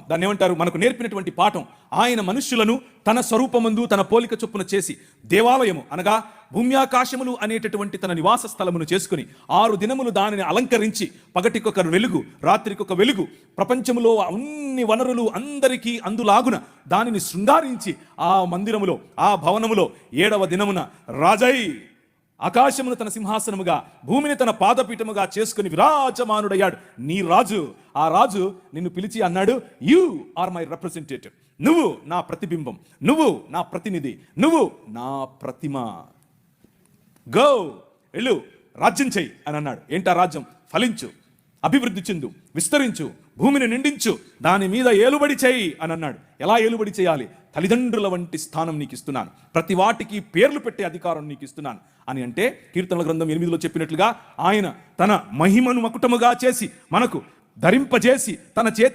దాన్ని ఏమంటారు, మనకు నేర్పినటువంటి పాఠం. ఆయన మనుష్యులను తన స్వరూపమందు తన పోలిక చొప్పున చేసి దేవాలయము అనగా భూమ్యాకాశములు అనేటటువంటి తన నివాస స్థలమును చేసుకుని 6 దినములు దానిని అలంకరించి పగటికొక వెలుగు రాత్రికొక వెలుగు ప్రపంచములో అన్ని వనరులు అందరికీ అందులాగున దానిని శృంగారించి ఆ మందిరములో ఆ భవనములో 7వ దినమున రాజై ఆకాశమును తన సింహాసనముగా భూమిని తన పాదపీఠముగా చేసుకుని విరాజమానుడయ్యాడు. నీ రాజు. ఆ రాజు నిన్ను పిలిచి అన్నాడు, యు ఆర్ మై రిప్రజెంటేటివ్. నువ్వు నా ప్రతిబింబం, నువ్వు నా ప్రతినిధి, నువ్వు నా ప్రతిమ. గో, వెళ్ళు, రాజ్యం చెయ్యి అని అన్నాడు. ఏంటా రాజ్యం? ఫలించు, అభివృద్ధి చెందు, విస్తరించు, భూమిని నిండించు, దాని మీద ఏలుబడి చేయి అని అన్నాడు. ఎలా ఏలుబడి చేయాలి? తల్లిదండ్రుల వంటి స్థానం నీకు ఇస్తున్నాను, ప్రతి వాటికి పేర్లు పెట్టే అధికారం నీకు ఇస్తున్నాను అని అంటే, కీర్తనల గ్రంథం 8లో చెప్పినట్లుగా ఆయన తన మహిమను మకుటముగా చేసి మనకు ధరింపజేసి తన చేతి